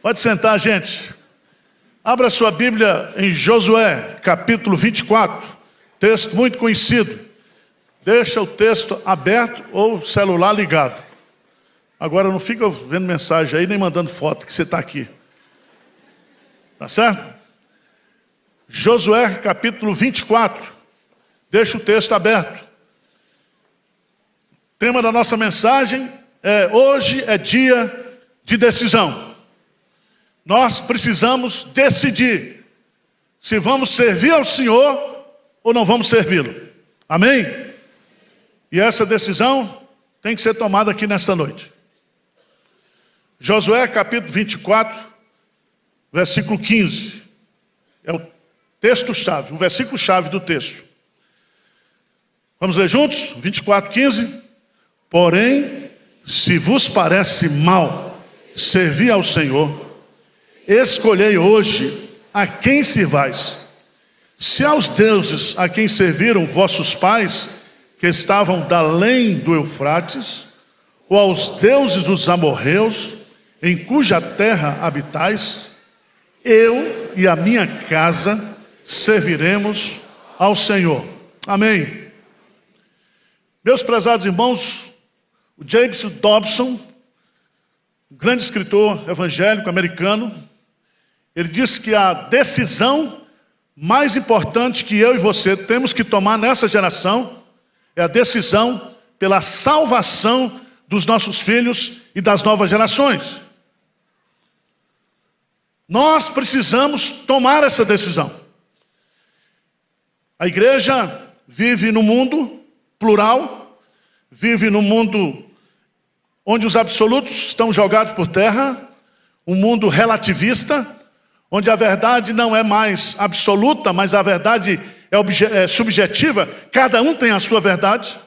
Pode sentar, gente. Abra sua Bíblia em Josué, capítulo 24. Texto muito conhecido. Deixa o texto aberto ou celular ligado. Agora não fica vendo mensagem aí, nem mandando foto que você está aqui. Tá certo? Josué, capítulo 24. Deixa o texto aberto. O tema da nossa mensagem é: hoje é dia de decisão. Nós precisamos decidir se vamos servir ao Senhor ou não vamos servi-lo. Amém? E essa decisão tem que ser tomada aqui nesta noite. Josué capítulo 24, versículo 15. É o texto-chave, o versículo-chave do texto. Vamos ler juntos? 24, 15. Porém, se vos parece mal servir ao Senhor, escolhei hoje a quem servais. Se aos deuses a quem serviram vossos pais, que estavam da além do Eufrates, ou aos deuses dos amorreus, em cuja terra habitais, eu e a minha casa serviremos ao Senhor. Amém. Meus prezados irmãos, o James Dobson, um grande escritor evangélico americano, ele disse que a decisão mais importante que eu e você temos que tomar nessa geração é a decisão pela salvação dos nossos filhos e das novas gerações. Nós precisamos tomar essa decisão. A igreja vive num mundo plural, vive num mundo onde os absolutos estão jogados por terra, um mundo relativista, onde a verdade não é mais absoluta, mas a verdade é subjetiva, cada um tem a sua verdade.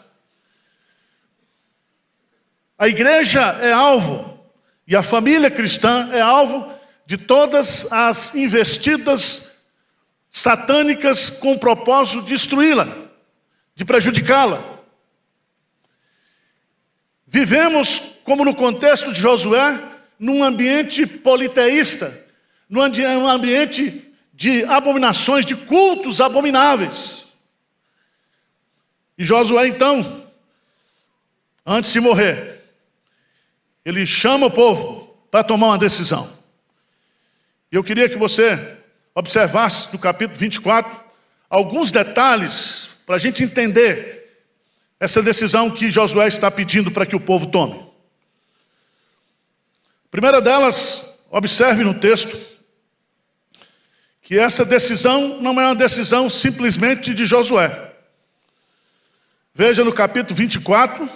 A igreja é alvo, e a família cristã é alvo de todas as investidas satânicas com o propósito de destruí-la, de prejudicá-la. Vivemos, como no contexto de Josué, num ambiente politeísta, num ambiente de abominações, de cultos abomináveis. E Josué, então, antes de morrer, ele chama o povo para tomar uma decisão. E eu queria que você observasse no capítulo 24 alguns detalhes para a gente entender essa decisão que Josué está pedindo para que o povo tome. A primeira delas, observe no texto, que essa decisão não é uma decisão simplesmente de Josué. Veja no capítulo 24,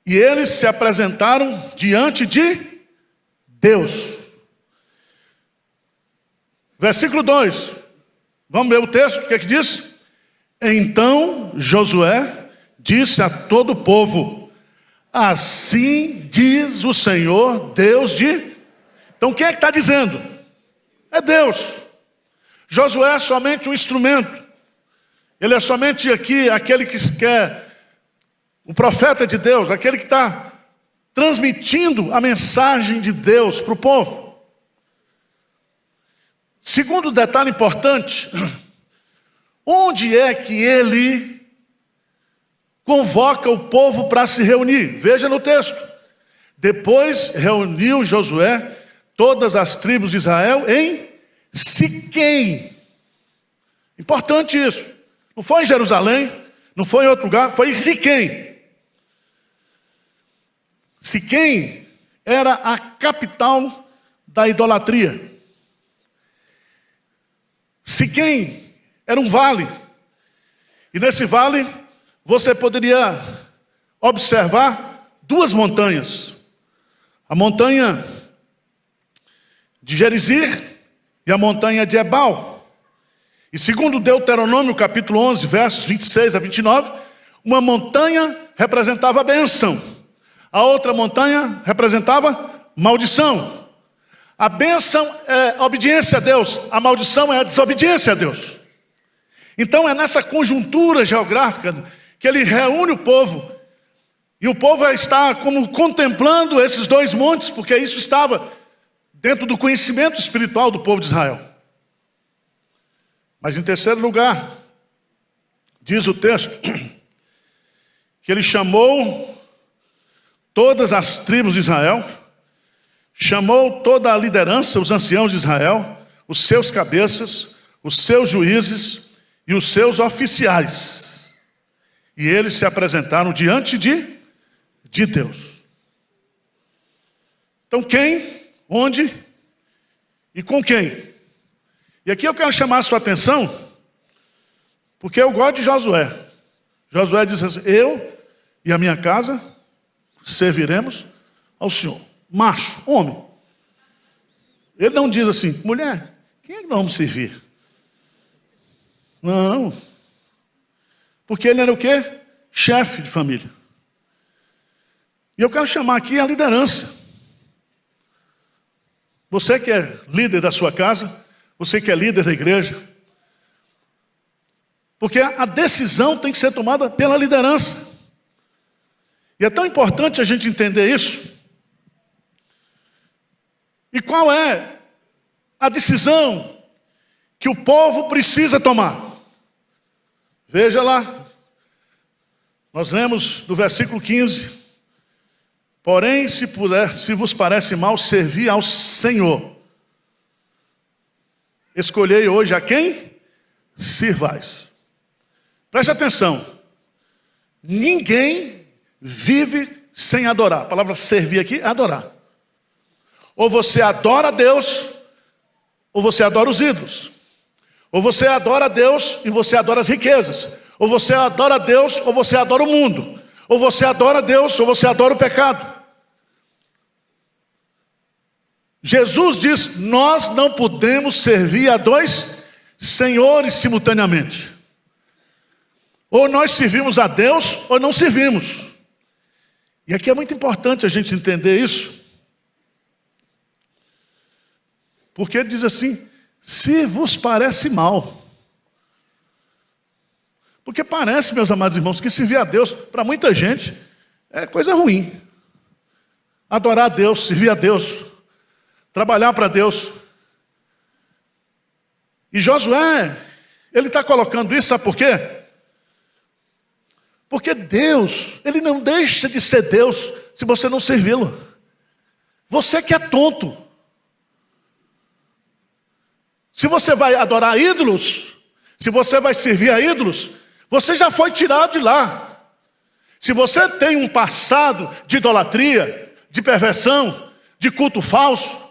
e eles se apresentaram diante de Deus. Versículo 2, vamos ler o texto, o que é que diz? Então Josué disse a todo o povo: assim diz o Senhor, Deus de... Então quem é que está dizendo? É Deus. Josué é somente um instrumento. Ele é somente aqui aquele que quer, o profeta de Deus, aquele que está transmitindo a mensagem de Deus para o povo. Segundo detalhe importante, onde é que ele convoca o povo para se reunir? Veja no texto. Depois reuniu Josué todas as tribos de Israel em Siquém. Importante isso. Não foi em Jerusalém, não foi em outro lugar, foi em Siquém. Siquém era a capital da idolatria. Siquém era um vale. E nesse vale você poderia observar duas montanhas. A montanha de Gerizir e a montanha de Ebal. E segundo Deuteronômio capítulo 11, versos 26 a 29, uma montanha representava a bênção, a outra montanha representava maldição. A bênção é a obediência a Deus, a maldição é a desobediência a Deus. Então é nessa conjuntura geográfica que ele reúne o povo, e o povo está como contemplando esses dois montes, porque isso estava dentro do conhecimento espiritual do povo de Israel. Mas em terceiro lugar, diz o texto, que ele chamou todas as tribos de Israel, chamou toda a liderança, os anciãos de Israel, os seus cabeças, os seus juízes e os seus oficiais. E eles se apresentaram diante de Deus. Então quem, onde e com quem? E aqui eu quero chamar a sua atenção, porque eu gosto de Josué. Josué diz assim, eu e a minha casa serviremos ao Senhor. Macho, homem. Ele não diz assim, mulher, quem é que nós vamos servir? Não. Porque ele era o quê? Chefe de família. E eu quero chamar aqui a liderança. Você que é líder da sua casa, você que é líder da igreja. Porque a decisão tem que ser tomada pela liderança. E é tão importante a gente entender isso. E qual é a decisão que o povo precisa tomar? Veja lá. Nós lemos do versículo 15. Porém, se vos parece mal servir ao Senhor, escolhei hoje a quem sirvais. Preste atenção. Ninguém vive sem adorar. A palavra servir aqui é adorar. Ou você adora a Deus, ou você adora os ídolos. Ou você adora a Deus e você adora as riquezas. Ou você adora a Deus, ou você adora o mundo. Ou você adora a Deus, ou você adora o pecado. Jesus diz, nós não podemos servir a dois senhores simultaneamente. Ou nós servimos a Deus, ou não servimos. E aqui é muito importante a gente entender isso. Porque ele diz assim, se vos parece mal. Porque parece, meus amados irmãos, que servir a Deus, para muita gente, é coisa ruim. Adorar a Deus, servir a Deus, trabalhar para Deus. E Josué, ele está colocando isso, sabe por quê? Porque Deus, ele não deixa de ser Deus se você não servi-lo. Você que é tonto. Se você vai adorar ídolos, se você vai servir a ídolos, você já foi tirado de lá. Se você tem um passado de idolatria, de perversão, de culto falso,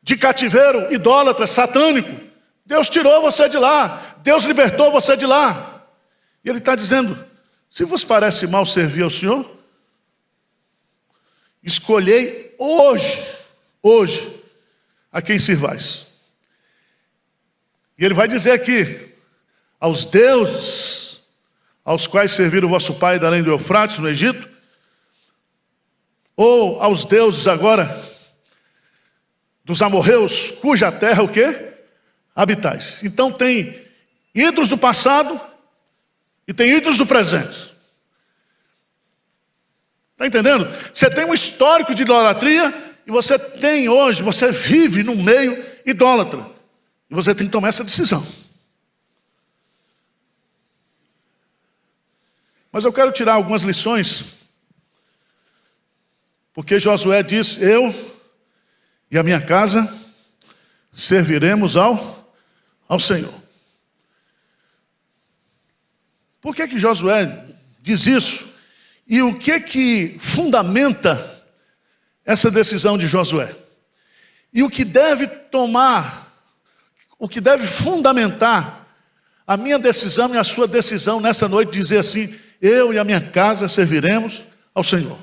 de cativeiro idólatra, satânico, Deus tirou você de lá, Deus libertou você de lá. E ele está dizendo, se vos parece mal servir ao Senhor, escolhei hoje, a quem sirvais. E ele vai dizer aqui, aos deuses, aos quais serviram o vosso pai da além do Eufrates, no Egito, ou aos deuses agora, dos amorreus, cuja terra o quê? Habitais. Então tem ídolos do passado e tem ídolos do presente. Está entendendo? Você tem um histórico de idolatria e você tem hoje, você vive num meio idólatra. E você tem que tomar essa decisão. Mas eu quero tirar algumas lições. Porque Josué diz, eu e a minha casa serviremos ao Senhor. Por que Josué diz isso? E o que fundamenta essa decisão de Josué? E o que deve fundamentar a minha decisão e a sua decisão nessa noite, dizer assim, eu e a minha casa serviremos ao Senhor.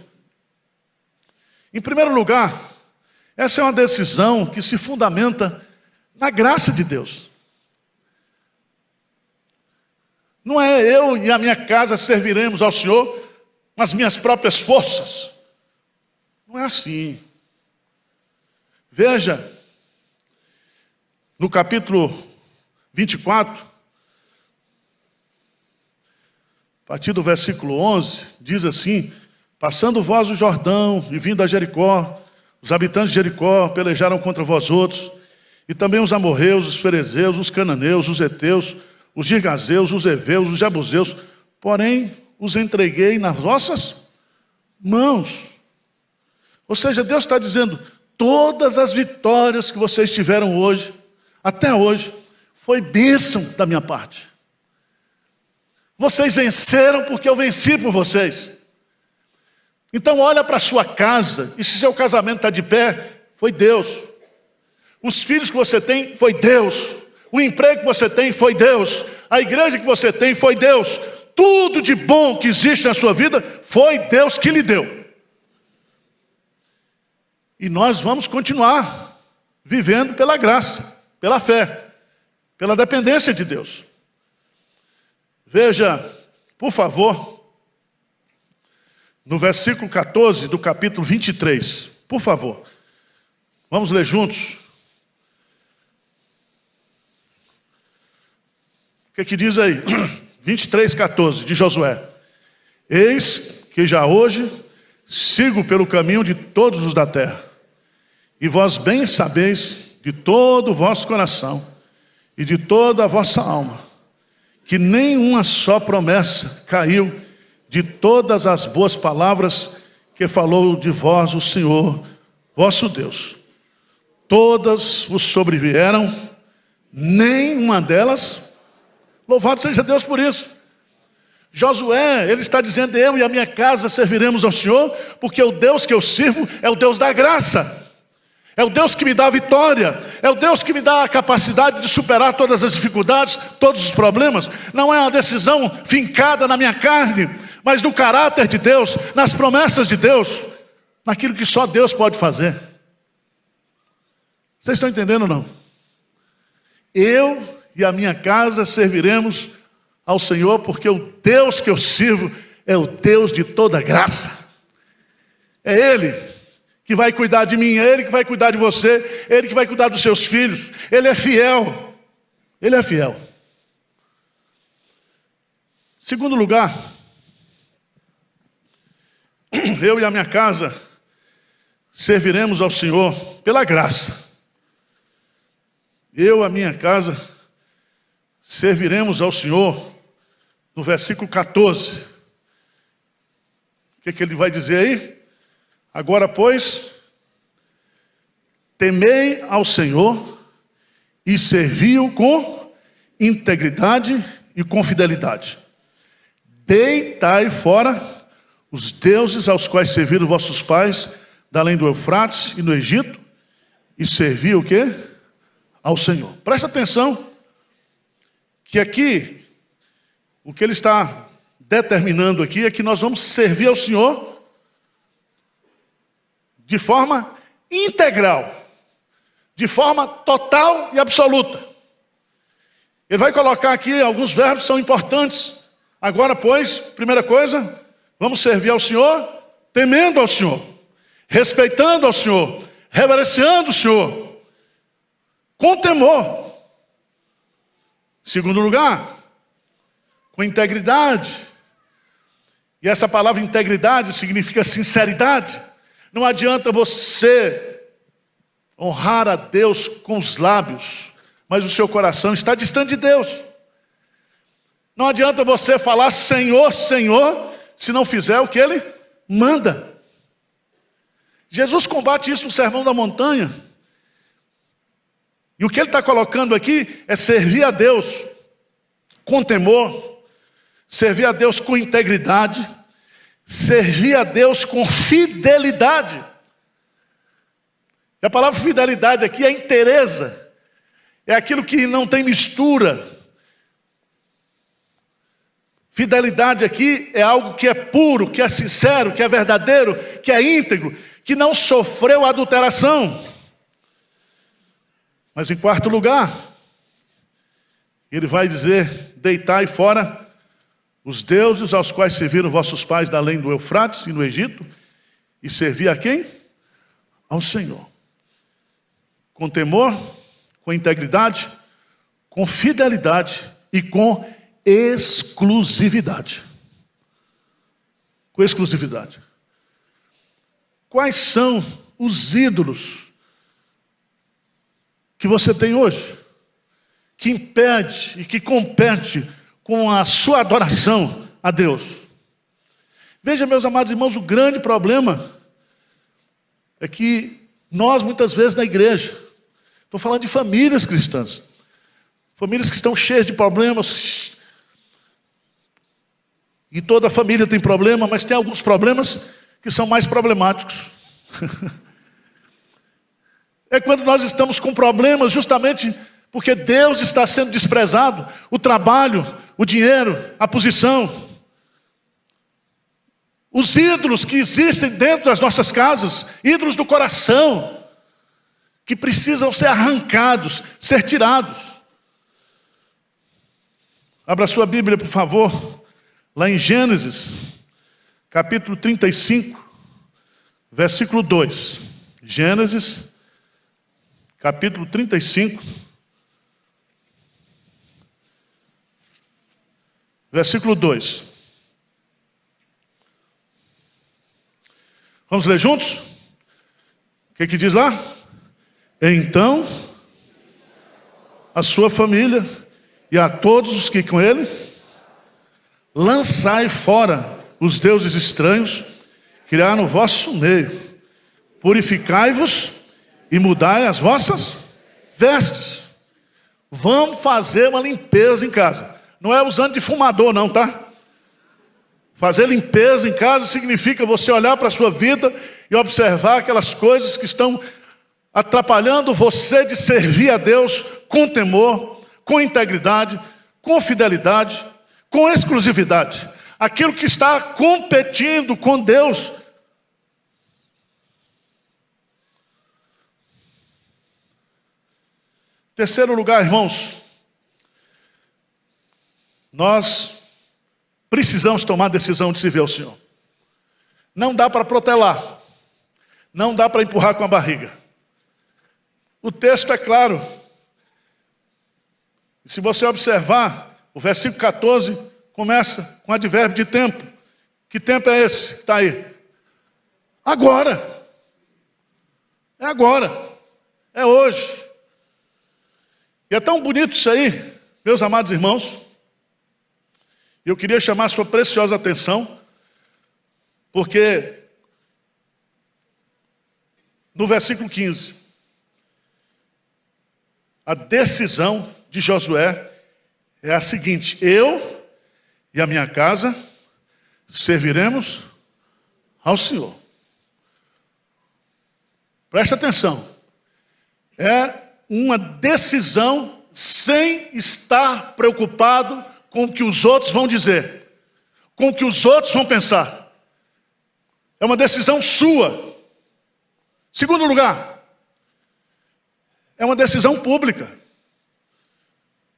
Em primeiro lugar, essa é uma decisão que se fundamenta na graça de Deus. Não é eu e a minha casa serviremos ao Senhor com as minhas próprias forças. Não é assim. Veja, no capítulo 24, a partir do versículo 11, diz assim, passando vós o Jordão e vindo a Jericó, Os habitantes de Jericó pelejaram contra vós outros, e também os amorreus, os ferezeus, os cananeus, os heteus, os girgazeus, os heveus, os jebuseus, porém os entreguei nas vossas mãos. Ou seja, Deus está dizendo, todas as vitórias que vocês tiveram hoje, até hoje, foi bênção da minha parte. Vocês venceram porque eu venci por vocês. Então olha para a sua casa, e se seu casamento está de pé, foi Deus. Os filhos que você tem, foi Deus. O emprego que você tem, foi Deus. A igreja que você tem, foi Deus. Tudo de bom que existe na sua vida, foi Deus que lhe deu. E nós vamos continuar vivendo pela graça, pela fé, pela dependência de Deus. Veja, por favor, no versículo 14 do capítulo 23. Por favor, vamos ler juntos. O que diz aí? 23, 14, de Josué. Eis que já hoje sigo pelo caminho de todos os da terra. E vós bem sabeis de todo o vosso coração e de toda a vossa alma, que nenhuma só promessa caiu de todas as boas palavras que falou de vós o Senhor, vosso Deus. Todas vos sobrevieram, nenhuma delas. Louvado seja Deus por isso. Josué, ele está dizendo, eu e a minha casa serviremos ao Senhor, porque o Deus que eu sirvo é o Deus da graça. É o Deus que me dá a vitória, é o Deus que me dá a capacidade de superar todas as dificuldades, todos os problemas. Não é uma decisão fincada na minha carne, mas no caráter de Deus, nas promessas de Deus, naquilo que só Deus pode fazer. Vocês estão entendendo ou não? Eu e a minha casa serviremos ao Senhor, porque o Deus que eu sirvo é o Deus de toda graça. É Ele que vai cuidar de mim, é Ele que vai cuidar de você, é Ele que vai cuidar dos seus filhos. Ele é fiel. Ele é fiel. Segundo lugar, eu e a minha casa serviremos ao Senhor pela graça. Eu e a minha casa serviremos ao Senhor no versículo 14. O que ele vai dizer aí? Agora, pois, temei ao Senhor e servi-o com integridade e com fidelidade. Deitai fora os deuses aos quais serviram vossos pais, da além do Eufrates e no Egito, e servi o quê? Ao Senhor. Presta atenção, que aqui, o que ele está determinando aqui é que nós vamos servir ao Senhor de forma integral, de forma total e absoluta. Ele vai colocar aqui alguns verbos que são importantes. Agora, pois, primeira coisa, vamos servir ao Senhor temendo ao Senhor, respeitando ao Senhor, reverenciando o Senhor, com temor. Segundo lugar, com integridade. E essa palavra integridade significa sinceridade. Não adianta você honrar a Deus com os lábios, mas o seu coração está distante de Deus. Não adianta você falar Senhor, Senhor, se não fizer o que Ele manda. Jesus combate isso no Sermão da Montanha. E o que Ele está colocando aqui é servir a Deus com temor, servir a Deus com integridade, servir a Deus com fidelidade. E a palavra fidelidade aqui é inteireza, é aquilo que não tem mistura. Fidelidade aqui é algo que é puro, que é sincero, que é verdadeiro, que é íntegro, que não sofreu adulteração. Mas em quarto lugar, ele vai dizer, deitai fora os deuses aos quais serviram vossos pais da além do Eufrates e no Egito, e servir a quem? Ao Senhor. Com temor, com integridade, com fidelidade e com exclusividade. Com exclusividade. Quais são os ídolos que você tem hoje, que impede e que compete com a sua adoração a Deus. Veja, meus amados irmãos, o grande problema é que nós, muitas vezes na igreja, estou falando de famílias cristãs, famílias que estão cheias de problemas, e toda família tem problema, mas tem alguns problemas que são mais problemáticos. É quando nós estamos com problemas justamente porque Deus está sendo desprezado, o trabalho, o dinheiro, a posição. Os ídolos que existem dentro das nossas casas, ídolos do coração, que precisam ser arrancados, ser tirados. Abra sua Bíblia, por favor, lá em Gênesis, capítulo 35, versículo 2. Gênesis, capítulo 35, versículo 2. Vamos ler juntos? O que diz lá? Então, a sua família e a todos os que com ele, lançai fora os deuses estranhos, que há no vosso meio. Purificai-vos e mudai as vossas vestes. Vamos fazer uma limpeza em casa. Não é usando difumador não, tá? Fazer limpeza em casa significa você olhar para a sua vida e observar aquelas coisas que estão atrapalhando você de servir a Deus com temor, com integridade, com fidelidade, com exclusividade. Aquilo que está competindo com Deus. Terceiro lugar, irmãos, nós precisamos tomar a decisão de servir ao Senhor. Não dá para protelar. Não dá para empurrar com a barriga. O texto é claro. E se você observar, o versículo 14 começa com advérbio de tempo. Que tempo é esse que está aí? Agora. É agora. É hoje. E é tão bonito isso aí, meus amados irmãos. Eu queria chamar a sua preciosa atenção, porque no versículo 15, a decisão de Josué é a seguinte: eu e a minha casa serviremos ao Senhor. Presta atenção. É uma decisão sem estar preocupado com o que os outros vão dizer, com o que os outros vão pensar. É uma decisão sua. Segundo lugar, é uma decisão pública.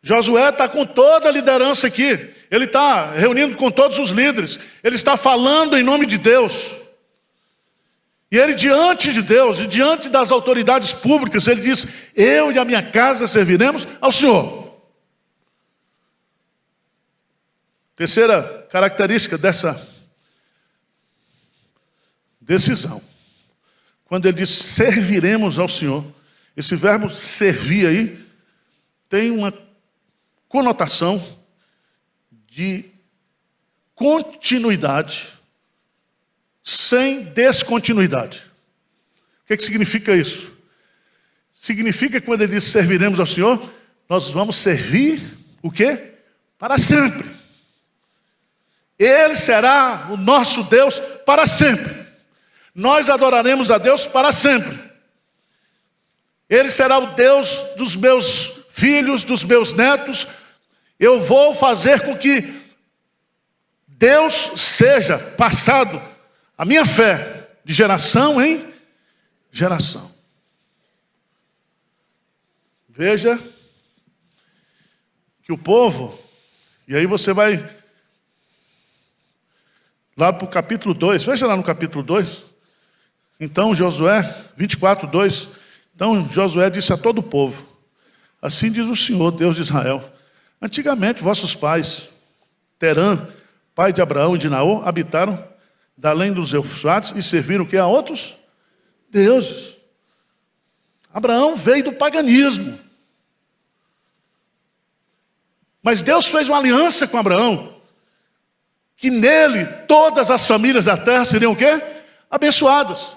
Josué está com toda a liderança aqui. Ele está reunindo com todos os líderes. Ele está falando em nome de Deus. E ele, diante de Deus e diante das autoridades públicas, ele diz: eu e a minha casa serviremos ao Senhor. Terceira característica dessa decisão. Quando ele diz serviremos ao Senhor, esse verbo servir aí tem uma conotação de continuidade sem descontinuidade. O que significa isso? Significa que quando ele diz serviremos ao Senhor, nós vamos servir o quê? Para sempre. Ele será o nosso Deus para sempre. Nós adoraremos a Deus para sempre. Ele será o Deus dos meus filhos, dos meus netos. Eu vou fazer com que Deus seja passado, a minha fé, de geração em geração. Veja que o povo, e aí você vai lá para o capítulo 2, veja lá no capítulo 2. Então Josué, 24, 2. Então Josué disse a todo o povo: assim diz o Senhor, Deus de Israel: antigamente vossos pais, Terã, pai de Abraão e de Naor, habitaram da além dos Eufrates e serviram o que a outros deuses. Abraão veio do paganismo. Mas Deus fez uma aliança com Abraão, que nele todas as famílias da terra seriam o quê? Abençoadas.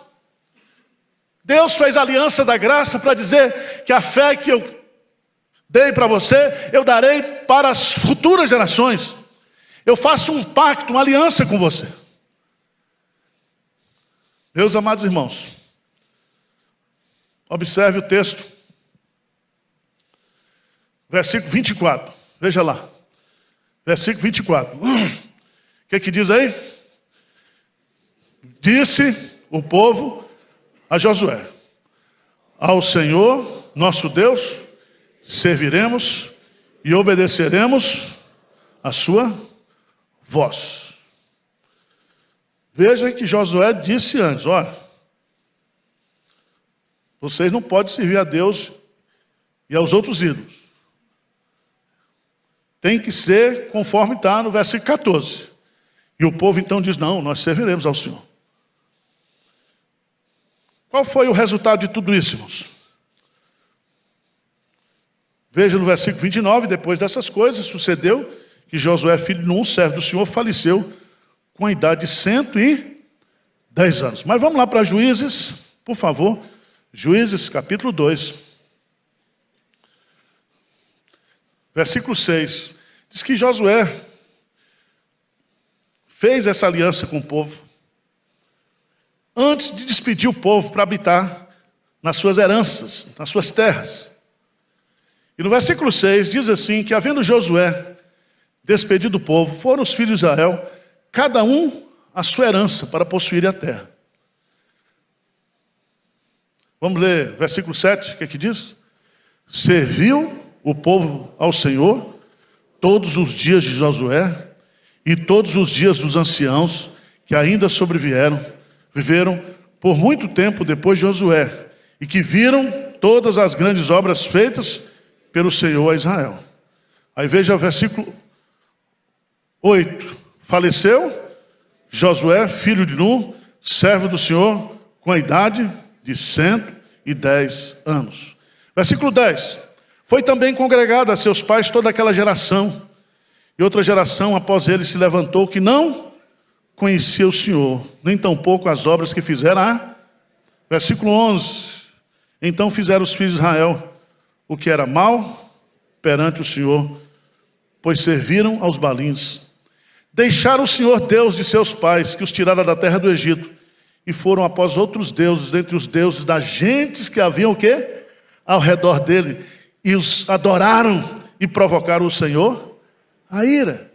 Deus fez a aliança da graça para dizer que a fé que eu dei para você, eu darei para as futuras gerações. Eu faço um pacto, uma aliança com você. Meus amados irmãos, observe o texto. Versículo 24. Veja lá. Versículo 24. O que diz aí? Disse o povo a Josué: ao Senhor nosso Deus serviremos e obedeceremos a sua voz. Veja que Josué disse antes: olha, vocês não podem servir a Deus e aos outros ídolos. Tem que ser conforme está no versículo 14. E o povo então diz: não, nós serviremos ao Senhor. Qual foi o resultado de tudo isso, irmãos? Veja no versículo 29, depois dessas coisas, sucedeu que Josué, filho de Nun, servo do Senhor, faleceu com a idade de 110 anos. Mas vamos lá para Juízes, por favor. Juízes, capítulo 2. Versículo 6. Diz que Josué fez essa aliança com o povo antes de despedir o povo para habitar nas suas heranças, nas suas terras. E no versículo 6 diz assim, que havendo Josué despedido o povo, foram os filhos de Israel, cada um a sua herança para possuir a terra. Vamos ler versículo 7, o que é que diz? Serviu o povo ao Senhor todos os dias de Josué e todos os dias dos anciãos que ainda viveram por muito tempo depois de Josué, e que viram todas as grandes obras feitas pelo Senhor a Israel. Aí veja o versículo 8. Faleceu Josué, filho de Nun, servo do Senhor, com a idade de 110 anos. Versículo 10. Foi também congregada a seus pais toda aquela geração, e outra geração após ele se levantou que não conhecia o Senhor, nem tampouco as obras que fizera. Versículo 11. Então fizeram os filhos de Israel o que era mal perante o Senhor, pois serviram aos balins. Deixaram o Senhor Deus de seus pais, que os tirara da terra do Egito, e foram após outros deuses, dentre os deuses das gentes que haviam o quê? Ao redor dele, e os adoraram e provocaram o Senhor a ira.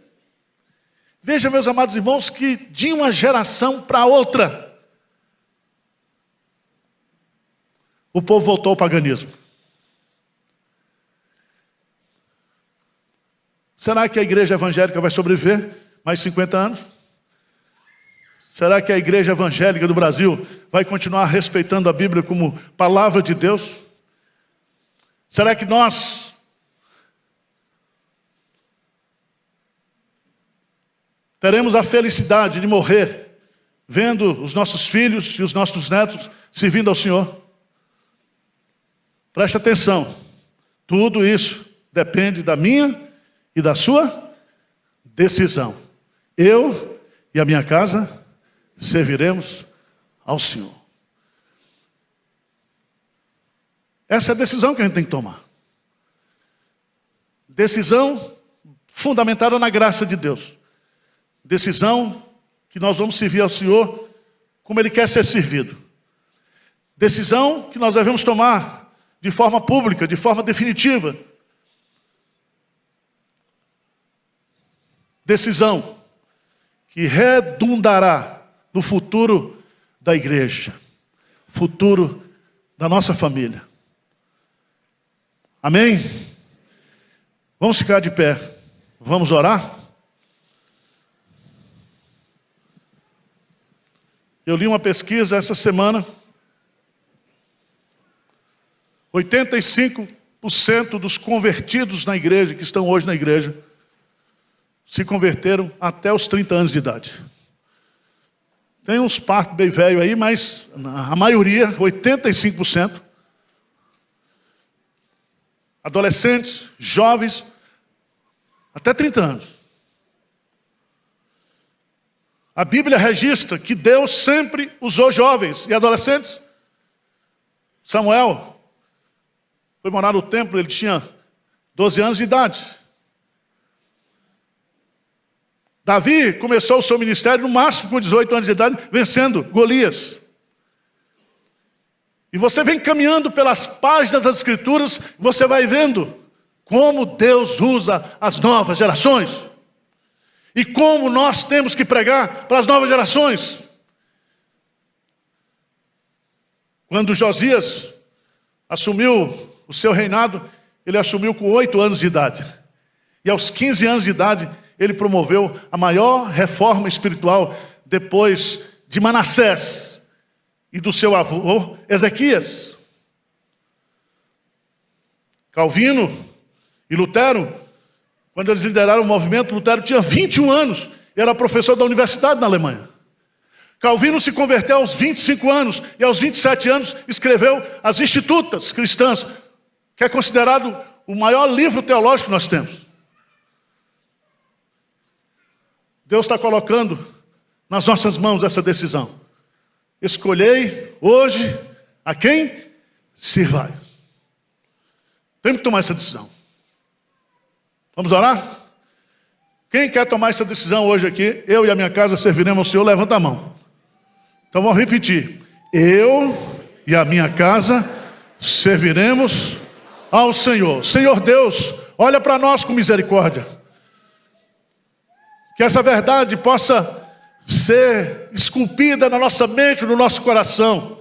Veja, meus amados irmãos, que de uma geração para outra, o povo voltou ao paganismo. Será que a igreja evangélica vai sobreviver mais 50 anos? Será que a igreja evangélica do Brasil vai continuar respeitando a Bíblia como palavra de Deus? Será que nós teremos a felicidade de morrer vendo os nossos filhos e os nossos netos servindo ao Senhor? Preste atenção, tudo isso depende da minha e da sua decisão. Eu e a minha casa serviremos ao Senhor. Essa é a decisão que a gente tem que tomar. Decisão fundamentada na graça de Deus. Decisão que nós vamos servir ao Senhor como Ele quer ser servido. Decisão que nós devemos tomar de forma pública, de forma definitiva. Decisão que redundará no futuro da igreja, futuro da nossa família. Amém? Vamos ficar de pé. Vamos orar? Eu li uma pesquisa essa semana. 85% dos convertidos na igreja, que estão hoje na igreja, se converteram até os 30 anos de idade. Tem uns partos bem velhos aí, mas a maioria, 85%, adolescentes, jovens, até 30 anos. A Bíblia registra que Deus sempre usou jovens e adolescentes. Samuel foi morar no templo, ele tinha 12 anos de idade. Davi começou o seu ministério no máximo com 18 anos de idade, vencendo Golias. E você vem caminhando pelas páginas das Escrituras, você vai vendo como Deus usa as novas gerações. E como nós temos que pregar para as novas gerações. Quando Josias assumiu o seu reinado, ele assumiu com 8 anos de idade. E aos 15 anos de idade, ele promoveu a maior reforma espiritual depois de Manassés e do seu avô Ezequias. Calvino e Lutero, quando eles lideraram o movimento, Lutero tinha 21 anos, era professor da universidade na Alemanha. Calvino se converteu aos 25 anos e aos 27 anos escreveu as Institutas Cristãs, que é considerado o maior livro teológico que nós temos. Deus está colocando nas nossas mãos essa decisão. Escolhei hoje a quem sirvai. Temos que tomar essa decisão. Vamos orar? Quem quer tomar essa decisão hoje aqui? Eu e a minha casa serviremos ao Senhor, levanta a mão. Então vamos repetir. Eu e a minha casa serviremos ao Senhor. Senhor Deus, olha para nós com misericórdia. Que essa verdade possa ser esculpida na nossa mente, no nosso coração.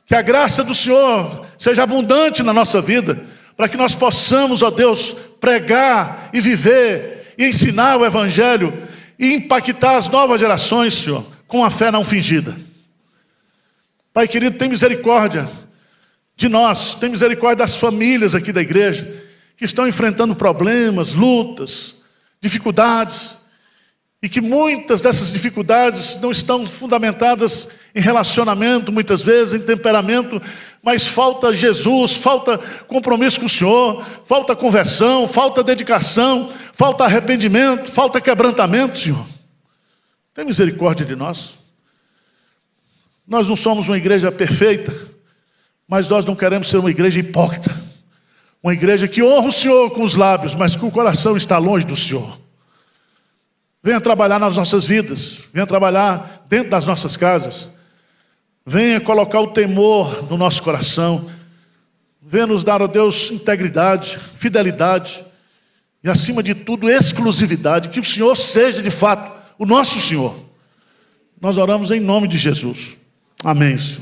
Que a graça do Senhor seja abundante na nossa vida, para que nós possamos, ó Deus, pregar e viver e ensinar o Evangelho e impactar as novas gerações, Senhor, com a fé não fingida. Pai querido, tem misericórdia de nós, tem misericórdia das famílias aqui da igreja, que estão enfrentando problemas, lutas, dificuldades, e que muitas dessas dificuldades não estão fundamentadas em relacionamento, muitas vezes em temperamento, mas falta Jesus, falta compromisso com o Senhor, falta conversão, falta dedicação, falta arrependimento, falta quebrantamento, Senhor. Tem misericórdia de nós. Nós não somos uma igreja perfeita, mas nós não queremos ser uma igreja hipócrita. Uma igreja que honra o Senhor com os lábios, mas que o coração está longe do Senhor. Venha trabalhar nas nossas vidas, venha trabalhar dentro das nossas casas. Venha colocar o temor no nosso coração. Venha nos dar, ó Deus, integridade, fidelidade e, acima de tudo, exclusividade. Que o Senhor seja, de fato, o nosso Senhor. Nós oramos em nome de Jesus. Amém, Senhor.